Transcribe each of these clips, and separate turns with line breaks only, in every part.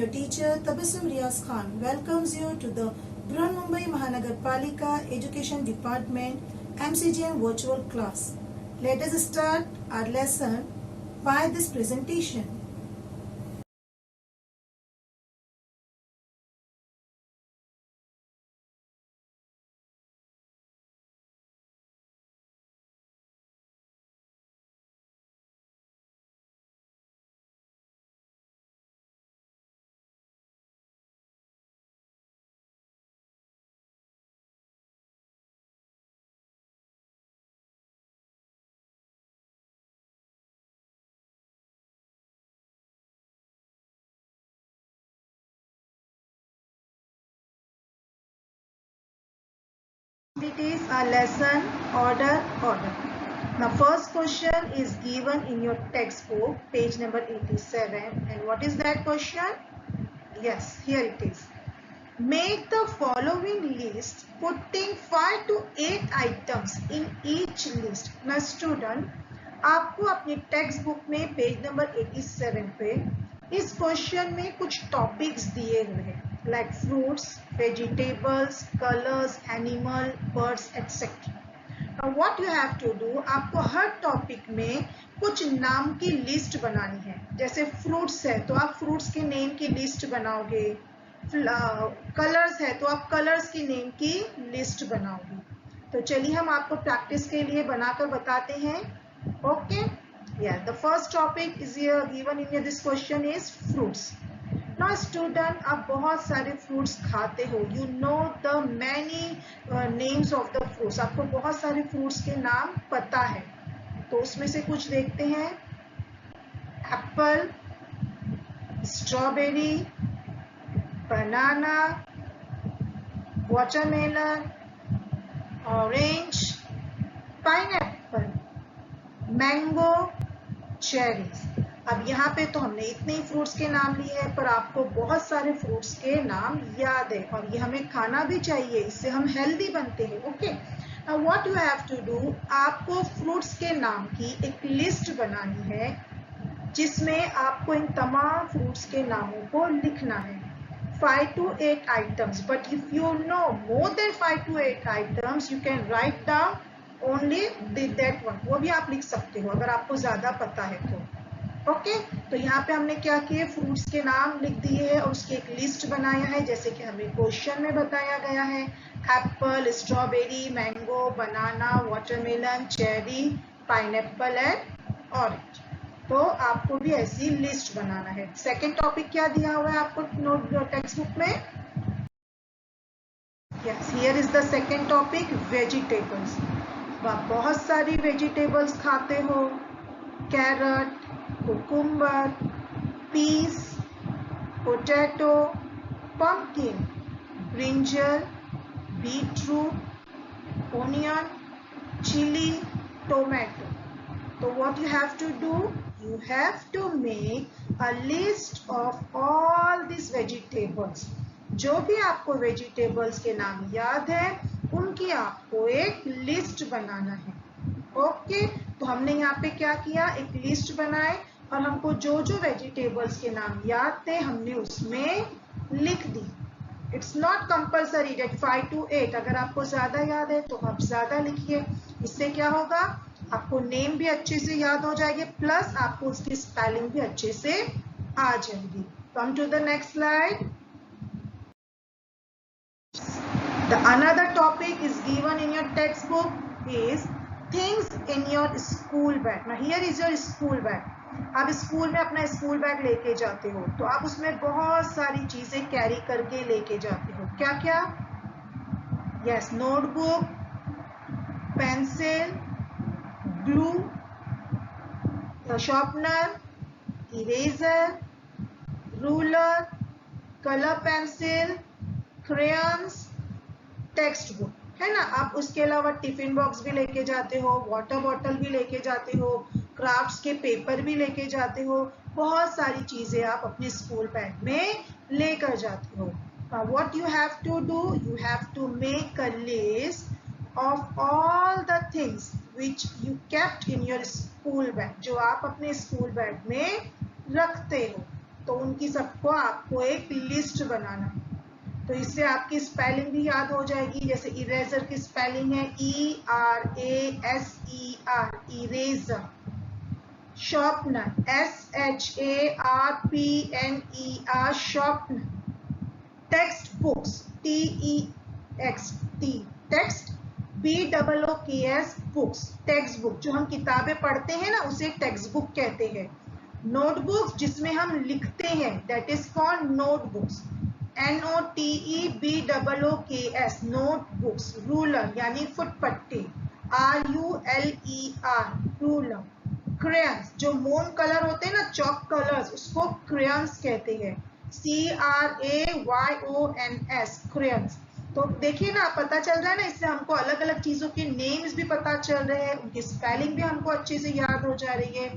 your teacher Tabassum Riaz Khan welcomes you to the Mumbai Mahanagarpalika Education Department MCGM virtual class. Let us start our lesson by this presentation. It is a lesson order. Now first question is given in your textbook, page number 87. And what is that question? Yes, here it is. Make the following list putting 5 to 8 items in each list. Now student, आपको अपनी text book में page number 87 पे इस question में कुछ topics दिए हुए हैं, like fruits, vegetables, colours, animal, birds etcetera. Now what you have to do, आपको हर टॉपिक में कुछ नाम की लिस्ट बनानी है. जैसे फ्रूट्स है तो आप फ्रूट्स के नेम की लिस्ट बनाओगे, कलर्स है तो आप कलर्स की नेम की लिस्ट बनाओगे. तो चलिए हम आपको प्रैक्टिस के लिए बनाकर बताते हैं. Okay, yeah, the first topic is here given in this question is fruits. Now student, आप बहुत सारे फ्रूट्स खाते हो, you know the many names of the fruits. आपको बहुत सारे फ्रूट्स के नाम पता है. तो उसमें से कुछ देखते हैं. Apple, strawberry, banana, watermelon, orange, pineapple, mango, cherries. अब यहाँ पे तो हमने इतने ही फ्रूट्स के नाम लिए हैं, पर आपको बहुत सारे फ्रूट्स के नाम याद है और ये हमें खाना भी चाहिए, इससे हम हेल्दी बनते हैं. Okay, now what you have to do, आपको फ्रूट्स के नाम की एक लिस्ट बनानी है जिसमें आपको इन तमाम फ्रूट्स के नामों को लिखना है. 5 to 8 items, but if you know more than 5 to 8 items, you can write down only that one. वो भी आप लिख सकते हो अगर आपको ज्यादा पता है तो. ओके, तो यहाँ पे हमने क्या किए, फ्रूट्स के नाम लिख दिए हैं और उसकी एक लिस्ट बनाया है जैसे कि हमें क्वेश्चन में बताया गया है. Apple, strawberry, mango, banana, watermelon, cherry, pineapple and orange. तो आपको भी ऐसी लिस्ट बनाना है. सेकेंड टॉपिक क्या दिया हुआ है आपको नोट टेक्स्ट बुक में? Yes, here is the second topic, vegetables. आप बहुत सारी वेजिटेबल्स खाते हो. Carrot, cucumber, peas, potato, pumpkin, brinjal, beetroot, onion, chilli, tomato. So what you have to do, you have to make a list of all these vegetables. जो भी आपको vegetables के नाम याद है उनकी आपको एक लिस्ट बनाना है. ओके, तो हमने यहाँ पे क्या किया, एक लिस्ट बनाए और हमको जो जो वेजिटेबल्स के नाम याद थे हमने उसमें लिख दी. It's not compulsory date 5 to 8. अगर आपको ज्यादा याद है तो आप ज्यादा लिखिए. इससे क्या होगा, आपको नेम भी अच्छे से याद हो जाएंगे, प्लस आपको उसकी स्पेलिंग भी अच्छे से आ जाएगी. Come to the next slide. The another topic is given in your textbook is things in your school bag. Now here is your school bag. आप स्कूल में अपना स्कूल बैग लेके जाते हो तो आप उसमें बहुत सारी चीजें कैरी करके लेके जाते हो. क्या क्या? Yes, notebook, pencil, glue, sharpener, eraser, ruler, colour pencil, crayons, text book, है ना. आप उसके अलावा टिफिन बॉक्स भी लेके जाते हो, वाटर बॉटल भी लेके जाते हो, क्राफ्ट्स के पेपर भी लेके जाते हो. बहुत सारी चीजें आप अपने स्कूल बैग में लेकर जाते हो. What you have to do, you have to make a list of all the things which you kept in your school bag, जो आप अपने स्कूल बैग में रखते हो. तो उनकी सबको आपको एक लिस्ट बनाना है। तो इससे आपकी स्पेलिंग भी याद हो जाएगी। जैसे इरेजर की स्पेलिंग है ERASER, eraser. Sharpener SHARPNER, sharpener. Text books TEXT, text BOOKS, books, text book. जो हम किताबें पढ़ते हैं ना उसे टेक्स्ट बुक कहते हैं। नोटबुक्स जिसमें हम लिखते हैं that is called notebooks, NOTEBOOKS, notebooks. Ruler यानी फुटपट्टी, RULER, रूलर। क्रेयंस जो मोम कलर होते हैं ना, चॉक कलर्स, उसको क्रेयंस कहते हैं, CRAYONS, क्रेयंस। तो देखिए ना, पता चल रहा है ना, इससे हमको अलग अलग चीजों के नेम्स भी पता चल रहे हैं, उनकी स्पेलिंग भी हमको अच्छे से याद हो जा रही है।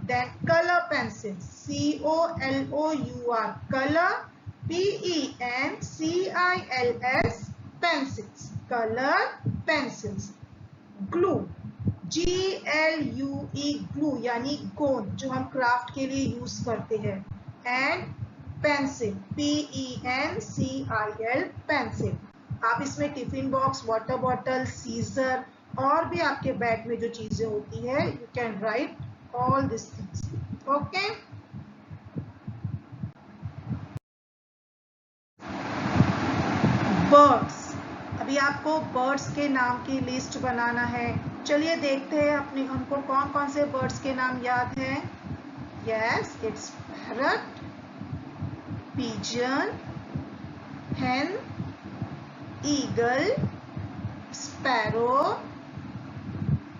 Then colour pencil, COLOUR, colour, PENCILS, pencils, colour pencils. Glue, GLUE, glue यानी गोंद, जो हम क्राफ्ट के लिए यूज करते हैं। And pencil, PENCIL, pencil. आप इसमें tiffin box, water bottle, scissor और भी आपके बैग में जो चीजें होती है, you can write all this things. Okay, birds. अभी आपको बर्ड्स के नाम की लिस्ट बनाना है। चलिए देखते हैं अपने हमको कौन कौन से बर्ड्स के नाम याद हैं। Yes, it's parrot, pigeon, hen, eagle, sparrow,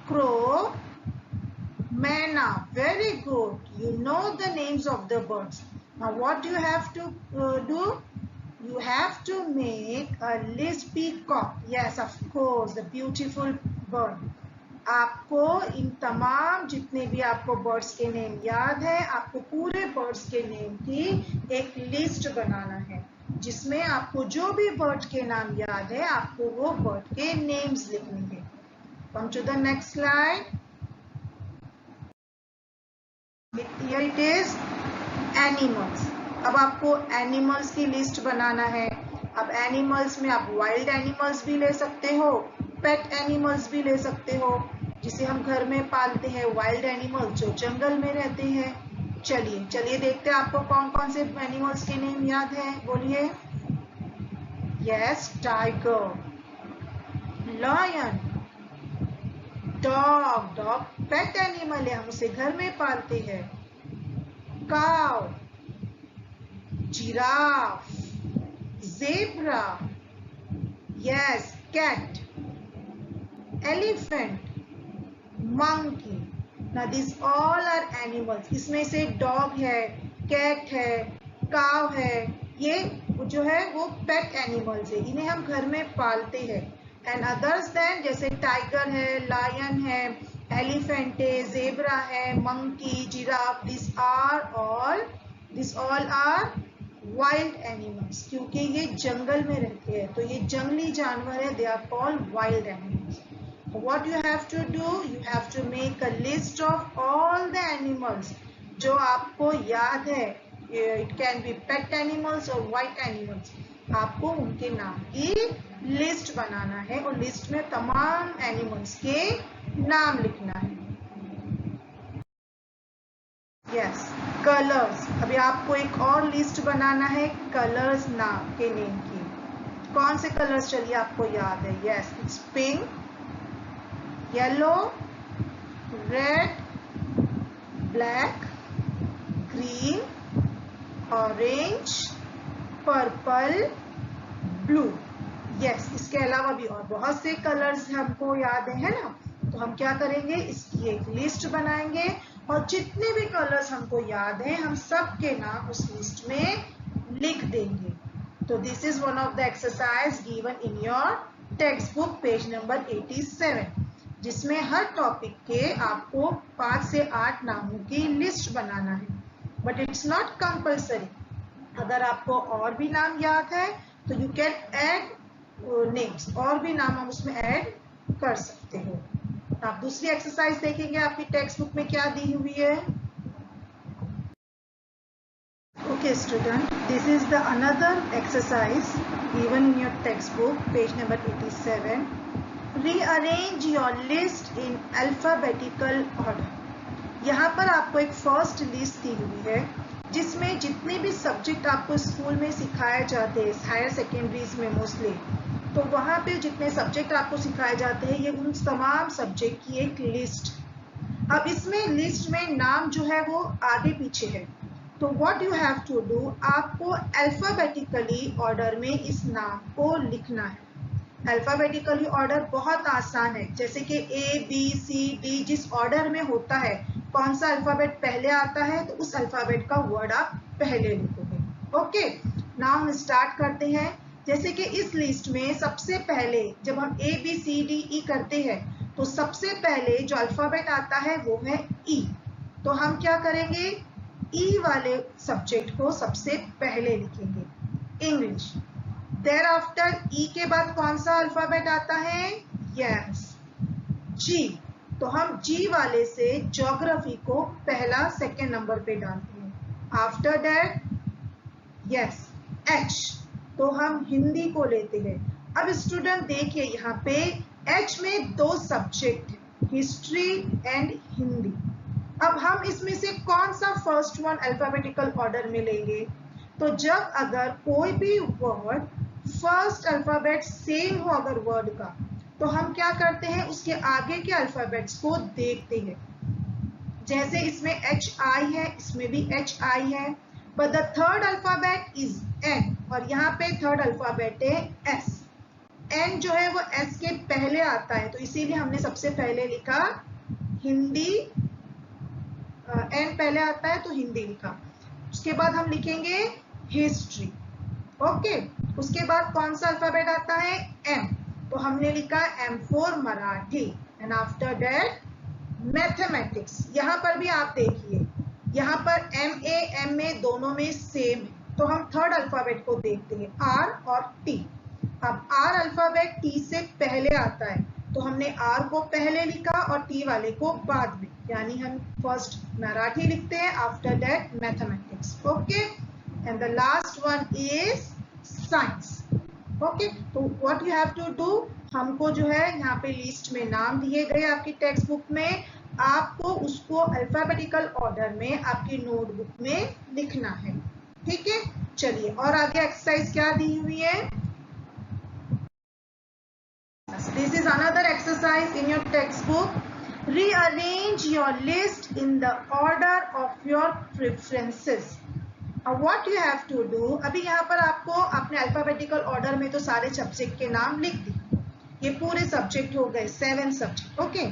crow, manna. Very good. You know the names of the birds. Now what do you have to do? You have to make a list. Peacock. Yes, of course, the beautiful bird. आपको इन तमाम जितने भी आपको birds के name याद है, आपको पूरे बर्ड्स के नेम की एक लिस्ट बनाना है, जिसमें आपको जो भी बर्ड के नाम याद है आपको वो बर्ड के नेम्स लिखने हैं। Come to the next slide. Here it is animals. अब आपको एनिमल्स की लिस्ट बनाना है। अब एनिमल्स में आप वाइल्ड एनिमल्स भी ले सकते हो, पेट एनिमल्स भी ले सकते हो, जिसे हम घर में पालते हैं, वाइल्ड एनिमल्स जो जंगल में रहते हैं। चलिए देखते हैं आपको कौन कौन से एनिमल्स के नेम याद है, बोलिए। Yes, tiger, lion, dog, dog pet animal है, हम उसे घर में पालते हैं। Cow, giraffe, zebra, yes, cat, elephant, monkey. Now these all are animals. इसमें से डॉग है, कैट है, काव है, ये जो है वो पेट एनिमल्स है, इन्हें हम घर में पालते हैं। एंड अदर्स देन जैसे टाइगर है, लायन है, एलिफेंट है, जेब्रा है, monkey, giraffe, this all are wild animals, क्योंकि ये जंगल में रहते हैं, तो ये जंगली जानवर है, they are called wild animals. What you have to do, you have to make a list of all the animals जो आपको याद है। It can be pet animals or white animals. आपको उनके नाम की लिस्ट बनाना है और लिस्ट में तमाम एनिमल्स के नाम लिखना है। Yes, colours. अभी आपको एक और लिस्ट बनाना है कलर्स नाम के नेम की। कौन से कलर्स चलिए आपको याद है? Yes, it's pink, yellow, red, black, green, orange, purple, blue. yes, इसके अलावा भी और बहुत से कलर्स हमको याद है ना, तो हम क्या करेंगे, इसकी एक लिस्ट बनाएंगे और जितने भी कलर्स हमको याद हैं हम सब के नाम उस लिस्ट में लिख देंगे। तो this is one of the exercise given in your text book, page number 87, जिसमें हर टॉपिक के आपको 5 से 8 नामों की लिस्ट बनाना है। But it's not compulsory. अगर आपको और भी नाम याद है तो यू कैन ऐड नेम्स, और भी नाम हम उसमें ऐड कर सकते हो। आप दूसरी एक्सरसाइज देखेंगे आपकी टेक्स्ट बुक में क्या दी हुई है। Okay student, this is the another exercise given in your textbook, page number 87. Rearrange your list in alphabetical order. यहाँ पर आपको एक फर्स्ट लिस्ट दी हुई है जिसमें जितने भी सब्जेक्ट आपको स्कूल में सिखाए जाते हैं, हायर सेकेंडरीज में मोस्टली, तो वहाँ पे जितने सब्जेक्ट आपको सिखाए जाते हैं ये उन तमाम सब्जेक्ट की एक लिस्ट। अब इसमें लिस्ट में नाम जो है वो आगे पीछे है, तो what you have to do, आपको अल्फाबेटिकली ऑर्डर में इस नाम को लिखना है। अल्फाबेटिकली ऑर्डर बहुत आसान है, जैसे कि ए बी सी डी जिस ऑर्डर में होता है, कौन सा अल्फाबेट पहले आता है तो उस अल्फाबेट का वर्ड आप पहले लिखोगे। ओके, नाउ हम स्टार्ट करते हैं। जैसे कि इस लिस्ट में सबसे पहले जब हम A B C D E करते हैं तो सबसे पहले जो अल्फाबेट आता है वो है ई। तो हम क्या करेंगे, ई वाले सब्जेक्ट को सबसे पहले लिखेंगे, इंग्लिश। देयर आफ्टर ई के बाद कौन सा अल्फाबेट आता है, यस, जी। तो हम जी वाले से ज्योग्राफी को पहला सेकेंड नंबर पे डालते हैं। आफ्टर दैट यस एच, तो हम हिंदी को लेते हैं। अब स्टूडेंट देखिए यहाँ पे एच में दो सब्जेक्ट है, हिस्ट्री एंड हिंदी। अब हम इसमें से कौन सा फर्स्ट वन अल्फाबेटिकल ऑर्डर में लेंगे, तो जब अगर कोई भी वर्ड फर्स्ट अल्फाबेट सेम हो अगर वर्ड का, तो हम क्या करते हैं उसके आगे के अल्फाबेट्स को देखते हैं। जैसे इसमें एच आई है, इसमें भी एच आई है, but the third alphabet is an, और यहाँ पे थर्ड अल्फाबेट है एस। एन जो है वो एस के पहले आता है, तो इसीलिए हमने सबसे पहले लिखा हिंदी। एन पहले आता है तो हिंदी लिखा। उसके बाद हम लिखेंगे हिस्ट्री। ओके, उसके बाद कौन सा अल्फाबेट आता है, एम, तो हमने लिखा M for Marathi. And after that mathematics. यहाँ पर भी आप देखिए, यहाँ पर एम ए दोनों में सेम है, तो हम थर्ड अल्फाबेट को देखते हैं, आर और टी। अब आर अल्फाबेट टी से पहले आता है, तो हमने आर को पहले लिखा और टी वाले को बाद में, यानी हम फर्स्ट मराठी लिखते हैं, after that mathematics. Okay, and the last one is science. Okay, तो what you have to do, हमको जो है यहाँ पे लिस्ट में नाम दिए गए आपकी टेक्स्ट बुक में, आपको उसको अल्फाबेटिकल ऑर्डर में आपकी नोटबुक में लिखना है। ठीक है, चलिए और आगे एक्सरसाइज क्या दी हुई है। This is another exercise in your textbook. Rearrange your list in the order of your preferences. What you have to do, अभी यहाँ पर आपको अपने अल्फाबेटिकल ऑर्डर में तो सारे सब्जेक्ट के नाम लिख दिए, ये पूरे सब्जेक्ट हो गए 7 subject. Okay,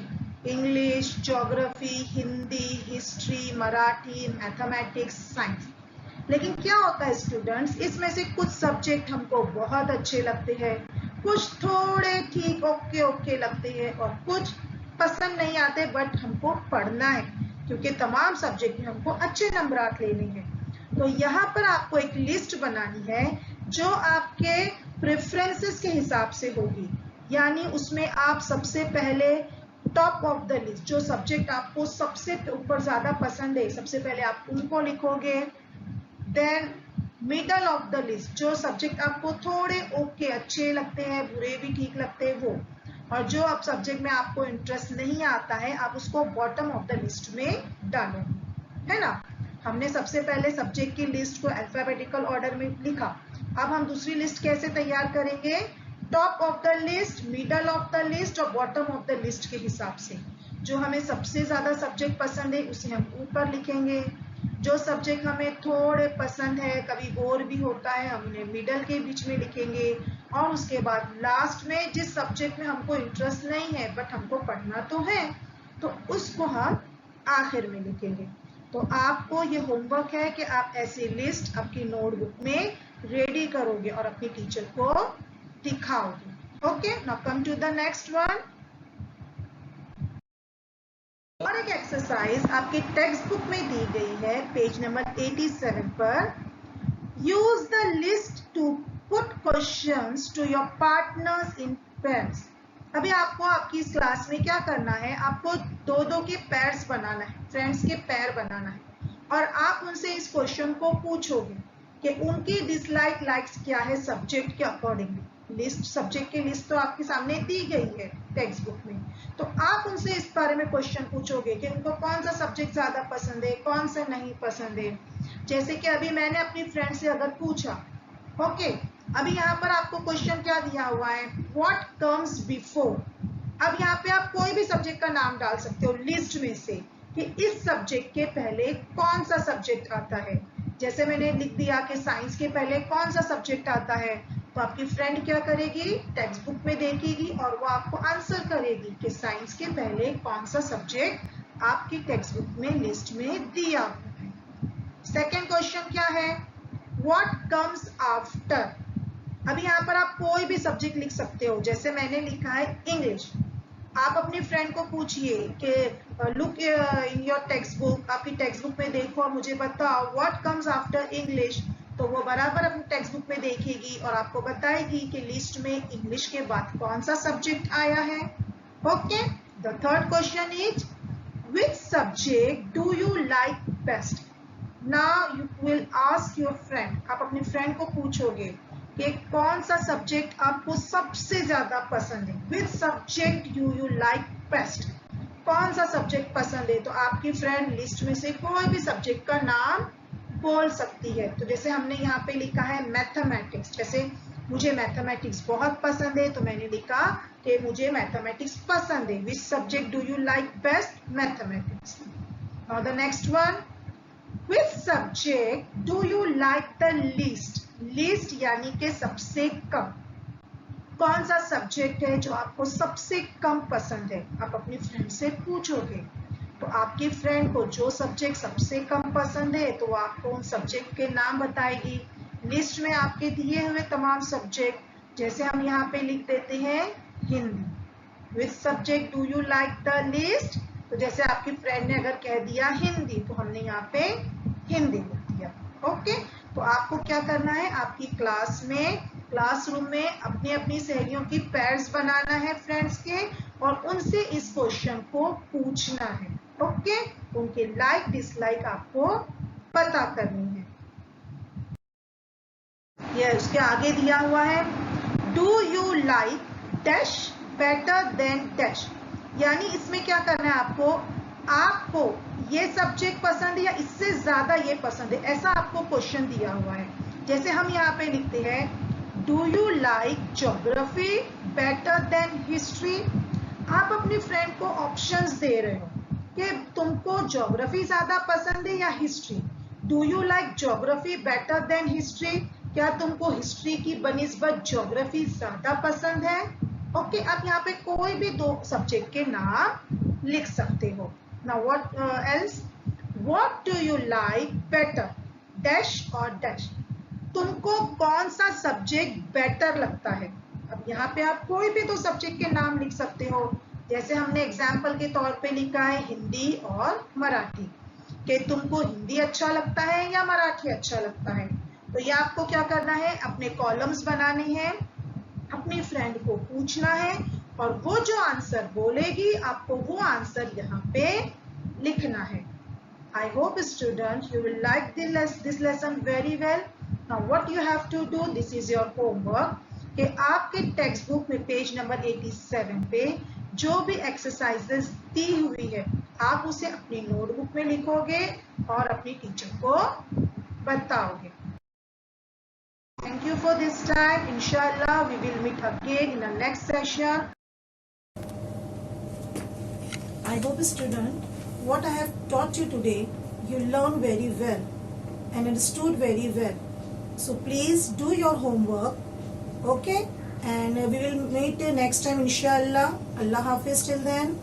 English, geography, Hindi, history, Marathi, mathematics, science. लेकिन क्या होता है स्टूडेंट्स, इसमें से कुछ सब्जेक्ट हमको बहुत अच्छे लगते हैं, कुछ थोड़े ठीक ओके ओके लगते हैं, और कुछ पसंद नहीं आते, बट हमको पढ़ना है क्योंकि तमाम सब्जेक्ट में हमको अच्छे नंबर लेने हैं। तो यहाँ पर आपको एक लिस्ट बनानी है जो आपके प्रेफरेंसेस के हिसाब से होगी, यानी उसमें आप सबसे पहले टॉप ऑफ द लिस्ट, जो सब्जेक्ट आपको सबसे ऊपर ज्यादा पसंद है, सबसे पहले आप उनको लिखोगे। Then middle of the list, जो सब्जेक्ट आपको थोड़े ओके अच्छे लगते हैं, बुरे भी ठीक लगते हैं वो, और जो आप सब्जेक्ट में आपको इंटरेस्ट नहीं आता है आप उसको बॉटम ऑफ द लिस्ट में डालोगे, है ना। हमने सबसे पहले सब्जेक्ट की लिस्ट को अल्फाबेटिकल ऑर्डर में लिखा। अब हम दूसरी लिस्ट कैसे तैयार करेंगे, top of the list, middle of the list और बॉटम ऑफ द लिस्ट के हिसाब से। जो हमें सबसे ज्यादा सब्जेक्ट पसंद है उसे हम ऊपर लिखेंगे, जो सब्जेक्ट हमें थोड़े पसंद है, कभी बोर भी होता है, हमने मिडल के बीच में लिखेंगे, और उसके बाद लास्ट में जिस सब्जेक्ट में हमको इंटरेस्ट नहीं है बट हमको पढ़ना तो है, तो उसको हम आखिर में लिखेंगे। तो आपको ये होमवर्क है कि आप ऐसी लिस्ट आपकी नोटबुक में रेडी करोगे और अपनी टीचर को दिखाओगे। Okay, now come to the next one. और एक एक्सरसाइज आपके टेक्स्ट बुक में दी गई है, पेज नंबर 87 पर। Use the list to put questions to your partners in pairs. अभी आपको आपकी इस क्लास में क्या करना है, आपको दो दो के पेयर्स बनाना है, फ्रेंड्स के पेयर बनाना है, और आप उनसे इस क्वेश्चन को पूछोगे कि उनकी डिसलाइक लाइक्स क्या है सब्जेक्ट के अकॉर्डिंगली। लिस्ट, सब्जेक्ट की लिस्ट तो आपके सामने दी गई है टेक्स्ट बुक में, तो आप उनसे इस बारे में क्वेश्चन पूछोगे कि उनको कौन सा सब्जेक्ट ज्यादा पसंद है, कौन सा नहीं पसंद है। जैसे कि अभी मैंने अपनी फ्रेंड से अगर पूछा, ओके, अभी यहाँ पर आपको क्वेश्चन क्या दिया हुआ है, व्हाट कम्स बिफोर। अब यहाँ पे आप कोई भी सब्जेक्ट का नाम डाल सकते हो लिस्ट में से कि इस सब्जेक्ट के पहले कौन सा सब्जेक्ट आता है। जैसे मैंने लिख दिया कि साइंस के पहले कौन सा सब्जेक्ट आता है, तो आपकी फ्रेंड क्या करेगी, टेक्स्ट बुक में देखेगी और वो आपको आंसर करेगी कि साइंस के पहले कौन सा सब्जेक्ट आपकी टेक्स्ट बुक में लिस्ट में दिया हुआ है। सेकेंड क्वेश्चन क्या है, व्हाट कम्स आफ्टर। अभी यहाँ पर आप कोई भी सब्जेक्ट लिख सकते हो, जैसे मैंने लिखा है इंग्लिश। आप अपनी फ्रेंड को पूछिए कि look in your text book, आपकी टेक्स्ट बुक में देखो और मुझे बताओ व्हाट कम्स आफ्टर इंग्लिश। तो वो बराबर अपनी टेक्स्ट बुक में देखेगी और आपको बताएगी कि लिस्ट में इंग्लिश के बाद कौन सा सब्जेक्ट आया है। Okay, the third question is which subject do you like best. Now you will ask your friend, आप अपनी फ्रेंड को पूछोगे कि कौन सा सब्जेक्ट आपको सबसे ज्यादा पसंद है, which subject you like best, कौन सा सब्जेक्ट पसंद है। तो आपकी फ्रेंड लिस्ट में से कोई भी सब्जेक्ट का नाम बोल सकती है। तो जैसे हमने यहाँ पे लिखा है मैथमेटिक्स, जैसे मुझे मैथमेटिक्स बहुत पसंद है, तो मैंने लिखा कि मुझे मैथमेटिक्स पसंद है। Which subject do you like best, mathematics. Now the next one, which subject do you like the least. List यानी कि सबसे कम, कौन सा सब्जेक्ट है जो आपको सबसे कम पसंद है, आप अपनी फ्रेंड से पूछोगे। तो आपकी फ्रेंड को जो सब्जेक्ट सबसे कम पसंद है तो वो आपको उन सब्जेक्ट के नाम बताएगी। लिस्ट में आपके दिए हुए तमाम सब्जेक्ट, जैसे हम यहाँ पे लिख देते हैं Hindi, which subject do you like the list. तो जैसे आपकी फ्रेंड ने अगर कह दिया हिंदी, तो हमने यहाँ पे हिंदी लिख दिया। ओके, तो आपको क्या करना है, आपकी क्लास में, क्लासरूम में अपनी अपनी सहेलियों की पेयर्स बनाना है फ्रेंड्स के, और उनसे इस क्वेश्चन को पूछना है। ओके, उनके लाइक डिसलाइक आपको पता करनी है। यह उसके आगे दिया हुआ है, do you like dash better than dash. यानी इसमें क्या करना है, आपको ये सब्जेक्ट पसंद है या इससे ज्यादा ये पसंद है, ऐसा आपको क्वेश्चन दिया हुआ है। जैसे हम यहाँ पे लिखते हैं, do you like geography better than history. आप अपनी फ्रेंड को ऑप्शंस दे रहे हो कि तुमको ज्योग्राफी ज्यादा पसंद है या history. Do you like geography better than history, क्या तुमको हिस्ट्री की बनिस्बत ज्योग्राफी ज्यादा पसंद है। ओके, आप यहाँ पे कोई भी दो सब्जेक्ट के नाम लिख सकते हो। Now what else? What do you like better? Dash और dash. तुमको कौन सा सब्जेक्ट बेटर लगता है। अब यहाँ पे आप कोई भी दो सब्जेक्ट के नाम लिख सकते हो। जैसे हमने एग्जाम्पल के तौर पे लिखा है हिंदी और मराठी, कि तुमको हिंदी अच्छा लगता है या मराठी अच्छा लगता है। तो ये आपको क्या करना है, अपने कॉलम्स बनाने हैं, अपनी फ्रेंड को पूछना है और वो जो आंसर बोलेगी आपको वो आंसर यहाँ पे लिखना है। I hope student you will like this lesson very well. Now what you have to do, this is your homework, कि आपके टेक्स्ट बुक में पेज नंबर 87 पे जो भी एक्सरसाइजेस दी हुई है आप उसे अपनी नोटबुक में लिखोगे और अपनी टीचर को बताओगे। Thank you for this time. Inshallah, we will meet again in the next session. I hope student, what I have taught you today, you learned very well and understood very well. So please do your homework, okay? And we will meet next time, inshallah. Allah Hafiz till then.